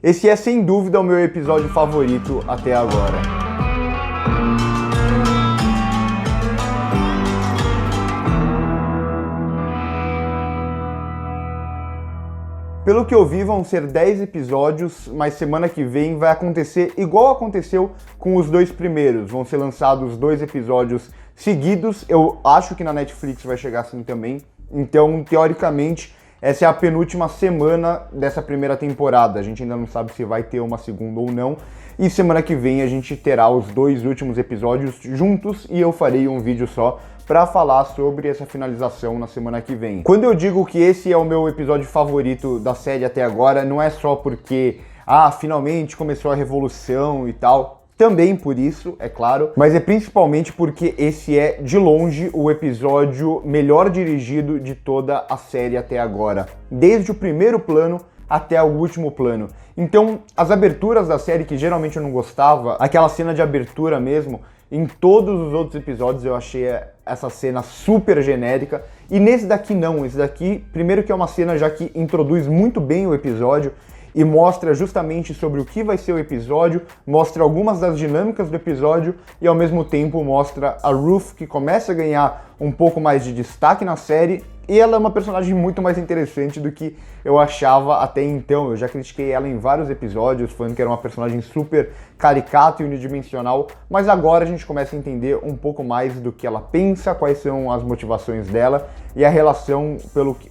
esse é sem dúvida o meu episódio favorito até agora. Pelo que eu vi, vão ser 10 episódios, mas semana que vem vai acontecer igual aconteceu com os 2 primeiros. Vão ser lançados 2 episódios seguidos. Eu acho que na Netflix vai chegar assim também. Então, teoricamente, essa é a penúltima semana dessa primeira temporada. A gente ainda não sabe se vai ter uma segunda ou não. E semana que vem a gente terá os 2 últimos episódios juntos e eu farei um vídeo só para falar sobre essa finalização na semana que vem. Quando eu digo que esse é o meu episódio favorito da série até agora, não é só porque, finalmente começou a revolução e tal. Também por isso, é claro, mas é principalmente porque esse é, de longe, o episódio melhor dirigido de toda a série até agora. Desde o primeiro plano até o último plano. Então, as aberturas da série, que geralmente eu não gostava, aquela cena de abertura mesmo, em todos os outros episódios eu achei essa cena super genérica, e nesse daqui não. Esse daqui, primeiro que é uma cena já que introduz muito bem o episódio, e mostra justamente sobre o que vai ser o episódio, mostra algumas das dinâmicas do episódio e ao mesmo tempo mostra a Ruth, que começa a ganhar um pouco mais de destaque na série, e ela é uma personagem muito mais interessante do que eu achava até então. Eu já critiquei ela em vários episódios, falando que era uma personagem super caricata e unidimensional, mas agora a gente começa a entender um pouco mais do que ela pensa, quais são as motivações dela e a relação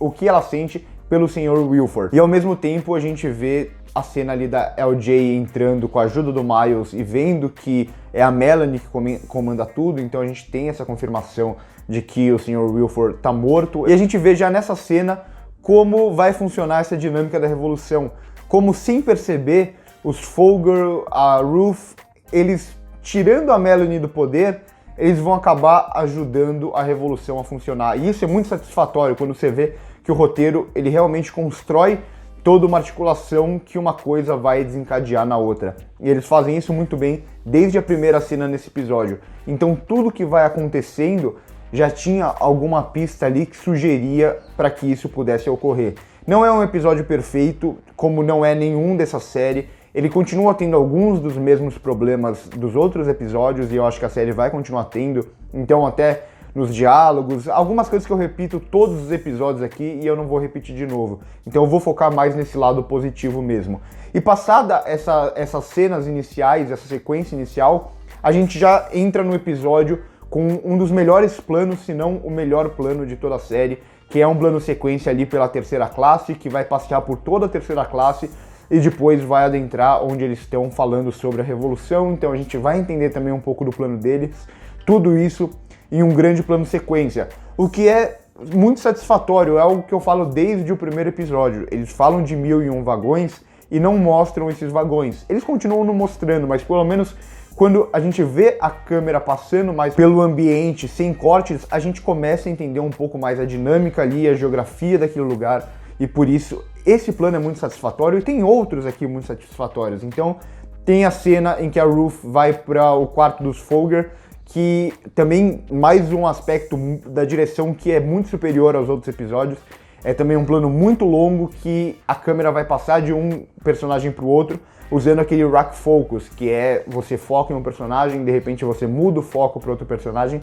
o que ela sente pelo Sr. Wilford. E ao mesmo tempo a gente vê a cena ali da LJ entrando com a ajuda do Miles e vendo que é a Melanie que comanda tudo, então a gente tem essa confirmação de que o Sr. Wilford tá morto. E a gente vê já nessa cena como vai funcionar essa dinâmica da revolução. Como, sem perceber, os Folger, a Ruth, eles tirando a Melanie do poder, eles vão acabar ajudando a revolução a funcionar. E isso é muito satisfatório quando você vê que o roteiro ele realmente constrói toda uma articulação que uma coisa vai desencadear na outra. E eles fazem isso muito bem desde a primeira cena nesse episódio. Então tudo que vai acontecendo já tinha alguma pista ali que sugeria para que isso pudesse ocorrer. Não é um episódio perfeito, como não é nenhum dessa série. Ele continua tendo alguns dos mesmos problemas dos outros episódios e eu acho que a série vai continuar tendo. Então até nos diálogos, algumas coisas que eu repito todos os episódios aqui e eu não vou repetir de novo. Então eu vou focar mais nesse lado positivo mesmo. E passada essas cenas iniciais, essa sequência inicial, a gente já entra no episódio com um dos melhores planos, se não o melhor plano de toda a série, que é um plano sequência ali pela terceira classe, que vai passear por toda a terceira classe e depois vai adentrar onde eles estão falando sobre a revolução. Então a gente vai entender também um pouco do plano deles. Tudo isso em um grande plano sequência, o que é muito satisfatório, é algo que eu falo desde o primeiro episódio. Eles falam de 1001 vagões e não mostram esses vagões. Eles continuam não mostrando, mas pelo menos quando a gente vê a câmera passando mais pelo ambiente, sem cortes, a gente começa a entender um pouco mais a dinâmica ali, a geografia daquele lugar, e por isso esse plano é muito satisfatório, e tem outros aqui muito satisfatórios. Então tem a cena em que a Ruth vai para o quarto dos Folger, que também mais um aspecto da direção que é muito superior aos outros episódios. É também um plano muito longo que a câmera vai passar de um personagem para o outro, usando aquele rack focus, que é você foca em um personagem, de repente você muda o foco para outro personagem,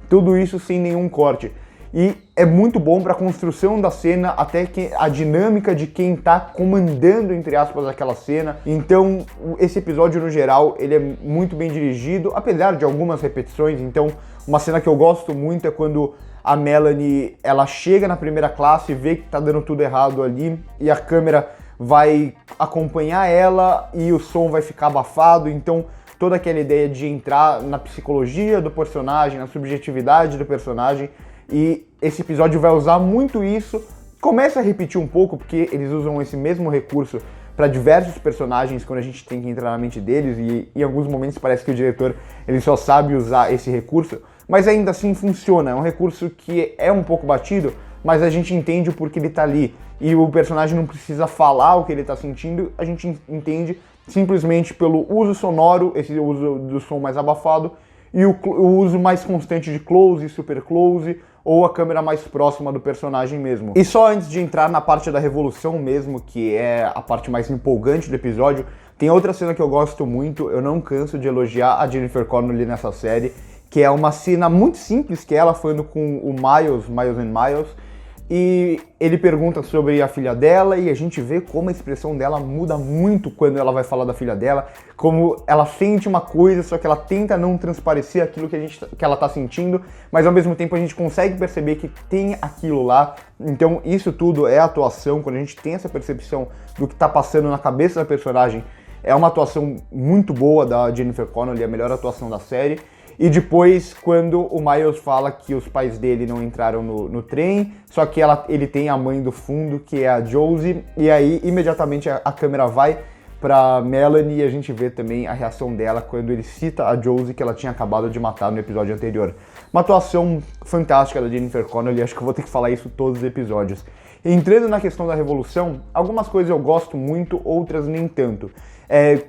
tudo isso sem nenhum corte. E é muito bom para a construção da cena, até que a dinâmica de quem está comandando, entre aspas, aquela cena. Então, esse episódio, no geral, ele é muito bem dirigido, apesar de algumas repetições. Então, uma cena que eu gosto muito é quando a Melanie, ela chega na primeira classe, vê que tá dando tudo errado ali, e a câmera vai acompanhar ela e o som vai ficar abafado. Então, toda aquela ideia de entrar na psicologia do personagem, na subjetividade do personagem, e esse episódio vai usar muito isso. Começa a repetir um pouco, porque eles usam esse mesmo recurso para diversos personagens quando a gente tem que entrar na mente deles, e em alguns momentos parece que o diretor ele só sabe usar esse recurso, mas ainda assim funciona. É um recurso que é um pouco batido, mas a gente entende o porquê ele tá ali, e o personagem não precisa falar o que ele tá sentindo, a gente entende simplesmente pelo uso sonoro, esse uso do som mais abafado, e o uso mais constante de close, super close, ou a câmera mais próxima do personagem mesmo. E só antes de entrar na parte da revolução mesmo, que é a parte mais empolgante do episódio, tem outra cena que eu gosto muito, eu não canso de elogiar a Jennifer Connelly nessa série, que é uma cena muito simples, que é ela falando com o Miles, e ele pergunta sobre a filha dela e a gente vê como a expressão dela muda muito quando ela vai falar da filha dela, como ela sente uma coisa, só que ela tenta não transparecer aquilo que ela tá sentindo, mas ao mesmo tempo a gente consegue perceber que tem aquilo lá. Então isso tudo é atuação, quando a gente tem essa percepção do que tá passando na cabeça da personagem, é uma atuação muito boa da Jennifer Connelly, a melhor atuação da série. E depois, quando o Miles fala que os pais dele não entraram no trem, só que ele tem a mãe do fundo, que é a Josie, e aí imediatamente a câmera vai pra Melanie e a gente vê também a reação dela quando ele cita a Josie que ela tinha acabado de matar no episódio anterior. Uma atuação fantástica da Jennifer Connelly, acho que eu vou ter que falar isso todos os episódios. Entrando na questão da revolução, algumas coisas eu gosto muito, outras nem tanto.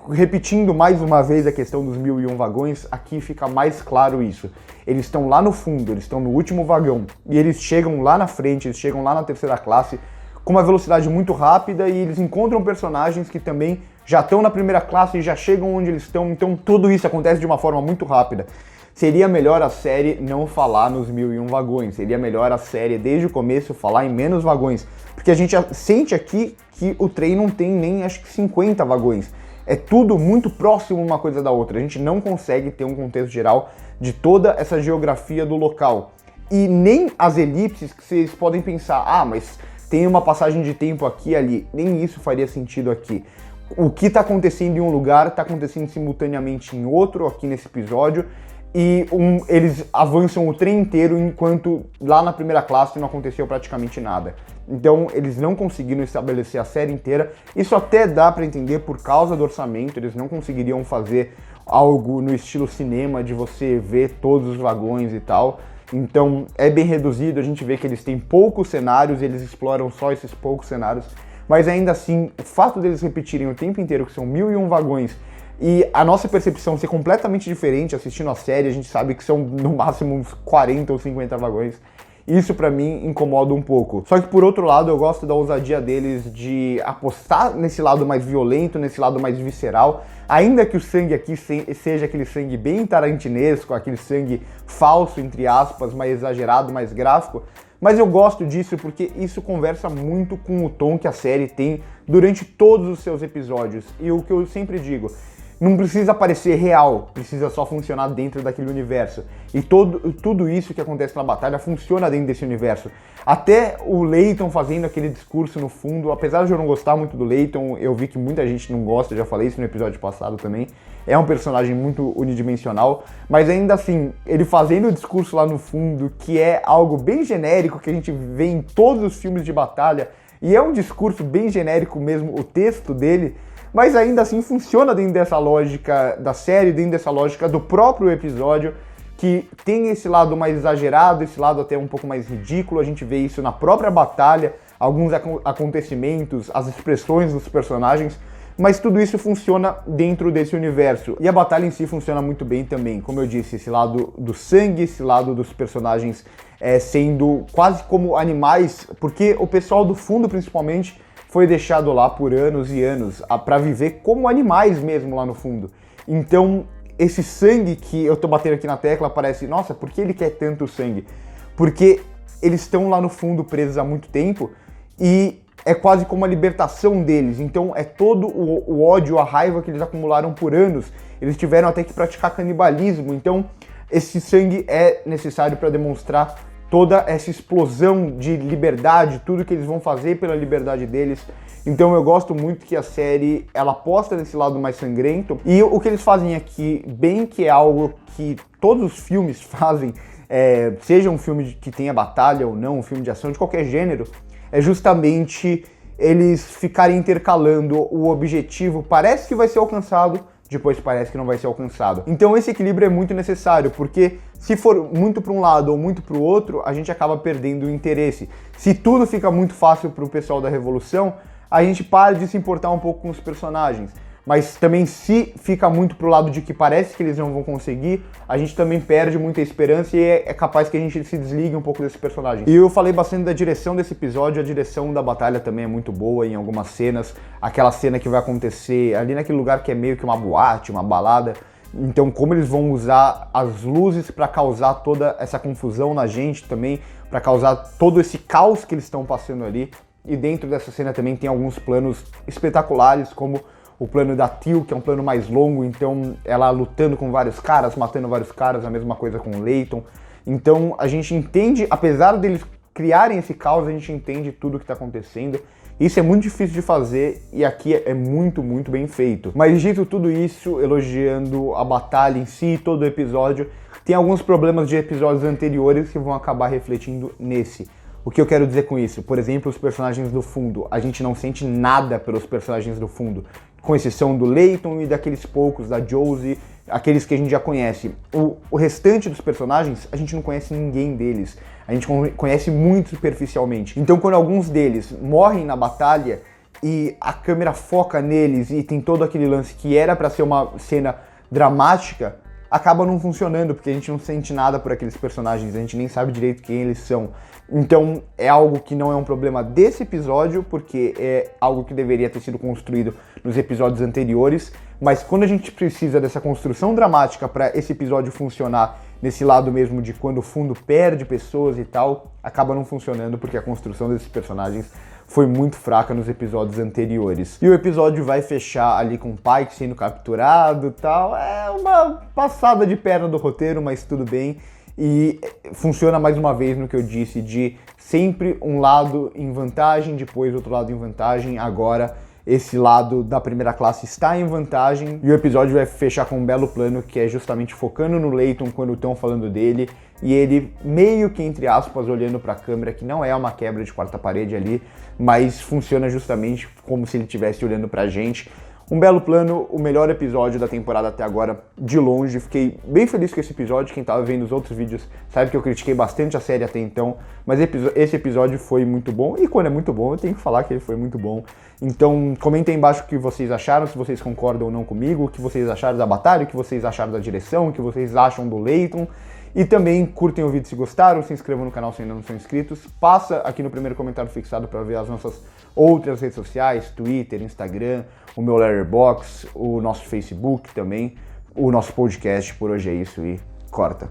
Repetindo mais uma vez a questão dos 1001 vagões, aqui fica mais claro isso. Eles estão lá no fundo, eles estão no último vagão, e eles chegam lá na frente, eles chegam lá na terceira classe, com uma velocidade muito rápida, e eles encontram personagens que também já estão na primeira classe e já chegam onde eles estão, então tudo isso acontece de uma forma muito rápida. Seria melhor a série não falar nos 1001 vagões, seria melhor a série desde o começo falar em menos vagões, porque a gente sente aqui que o trem não tem nem acho que 50 vagões. É tudo muito próximo uma coisa da outra, a gente não consegue ter um contexto geral de toda essa geografia do local. E nem as elipses que vocês podem pensar, mas tem uma passagem de tempo aqui e ali, nem isso faria sentido aqui. O que está acontecendo em um lugar está acontecendo simultaneamente em outro aqui nesse episódio, e eles avançam o trem inteiro enquanto lá na primeira classe não aconteceu praticamente nada. Então eles não conseguiram estabelecer a série inteira. Isso até dá para entender por causa do orçamento, eles não conseguiriam fazer algo no estilo cinema de você ver todos os vagões e tal. Então é bem reduzido, a gente vê que eles têm poucos cenários, eles exploram só esses poucos cenários, mas ainda assim, o fato deles repetirem o tempo inteiro que são 1001 vagões e a nossa percepção ser completamente diferente assistindo a série, a gente sabe que são no máximo uns 40 ou 50 vagões. Isso pra mim incomoda um pouco. Só que por outro lado eu gosto da ousadia deles de apostar nesse lado mais violento, nesse lado mais visceral. Ainda que o sangue aqui seja aquele sangue bem tarantinesco, aquele sangue falso, entre aspas, mais exagerado, mais gráfico. Mas eu gosto disso porque isso conversa muito com o tom que a série tem durante todos os seus episódios. E o que eu sempre digo, não precisa parecer real, precisa só funcionar dentro daquele universo. E tudo isso que acontece na batalha funciona dentro desse universo. Até o Layton fazendo aquele discurso no fundo, apesar de eu não gostar muito do Layton, eu vi que muita gente não gosta, já falei isso no episódio passado também. É um personagem muito unidimensional, mas ainda assim, ele fazendo o discurso lá no fundo, que é algo bem genérico que a gente vê em todos os filmes de batalha, e é um discurso bem genérico mesmo, o texto dele, mas ainda assim funciona dentro dessa lógica da série, dentro dessa lógica do próprio episódio, que tem esse lado mais exagerado, esse lado até um pouco mais ridículo, a gente vê isso na própria batalha, alguns acontecimentos, as expressões dos personagens, mas tudo isso funciona dentro desse universo. E a batalha em si funciona muito bem também, como eu disse, esse lado do sangue, esse lado dos personagens sendo quase como animais, porque o pessoal do fundo principalmente foi deixado lá por anos e anos para viver como animais mesmo lá no fundo. Então esse sangue que eu tô batendo aqui na tecla parece, nossa, por que ele quer tanto sangue? Porque eles estão lá no fundo presos há muito tempo e é quase como a libertação deles, então é todo o ódio, a raiva que eles acumularam por anos, eles tiveram até que praticar canibalismo, então esse sangue é necessário para demonstrar toda essa explosão de liberdade, tudo que eles vão fazer pela liberdade deles. Então eu gosto muito que a série, ela aposta nesse lado mais sangrento, e o que eles fazem aqui, bem que é algo que todos os filmes fazem, seja um filme que tenha batalha ou não, um filme de ação de qualquer gênero, é justamente eles ficarem intercalando o objetivo, parece que vai ser alcançado, depois parece que não vai ser alcançado. Então esse equilíbrio é muito necessário, porque se for muito para um lado ou muito para o outro, a gente acaba perdendo o interesse. Se tudo fica muito fácil para o pessoal da Revolução, a gente para de se importar um pouco com os personagens. mas também se fica muito pro lado de que parece que eles não vão conseguir, a gente também perde muita esperança e é capaz que a gente se desligue um pouco desse personagem. E eu falei bastante da direção desse episódio, a direção da batalha também é muito boa em algumas cenas, aquela cena que vai acontecer ali naquele lugar que é meio que uma boate, uma balada. Então, como eles vão usar as luzes para causar toda essa confusão na gente também, para causar todo esse caos que eles estão passando ali. E dentro dessa cena também tem alguns planos espetaculares, como o plano da Teal, que é um plano mais longo, então ela lutando com vários caras, matando vários caras, a mesma coisa com o Layton. Então a gente entende, apesar deles criarem esse caos, a gente entende tudo o que está acontecendo. Isso é muito difícil de fazer e aqui é muito, muito bem feito. Mas dito tudo isso, elogiando a batalha em si, todo o episódio, tem alguns problemas de episódios anteriores que vão acabar refletindo nesse. O que eu quero dizer com isso? Por exemplo, os personagens do fundo. A gente não sente nada pelos personagens do fundo, com exceção do Layton e daqueles poucos, da Josie, aqueles que a gente já conhece. O restante dos personagens, a gente não conhece ninguém deles. A gente conhece muito superficialmente. Então, quando alguns deles morrem na batalha e a câmera foca neles e tem todo aquele lance que era pra ser uma cena dramática, acaba não funcionando, porque a gente não sente nada por aqueles personagens, a gente nem sabe direito quem eles são. Então é algo que não é um problema desse episódio, porque é algo que deveria ter sido construído nos episódios anteriores, mas quando a gente precisa dessa construção dramática para esse episódio funcionar nesse lado mesmo de quando o fundo perde pessoas e tal, acaba não funcionando porque a construção desses personagens foi muito fraca nos episódios anteriores. E o episódio vai fechar ali com o Pike sendo capturado e tal. É uma passada de perna do roteiro, mas tudo bem. E funciona mais uma vez no que eu disse, de sempre um lado em vantagem, depois outro lado em vantagem. Agora esse lado da primeira classe está em vantagem. E o episódio vai fechar com um belo plano que é justamente focando no Layton quando estão falando dele. E ele meio que, entre aspas, olhando para a câmera, que não é uma quebra de quarta parede ali, mas funciona justamente como se ele estivesse olhando pra gente. Um belo plano, o melhor episódio da temporada até agora, de longe. Fiquei bem feliz com esse episódio. Quem tava vendo os outros vídeos sabe que eu critiquei bastante a série até então, mas esse episódio foi muito bom, e quando é muito bom eu tenho que falar que ele foi muito bom. Então comentem aí embaixo o que vocês acharam, se vocês concordam ou não comigo, o que vocês acharam da batalha, o que vocês acharam da direção, o que vocês acham do Layton. E também curtem o vídeo se gostaram, se inscrevam no canal se ainda não são inscritos. Passa aqui no primeiro comentário fixado para ver as nossas outras redes sociais, Twitter, Instagram, o meu Letterboxd, o nosso Facebook também, o nosso podcast. Por hoje é isso e corta.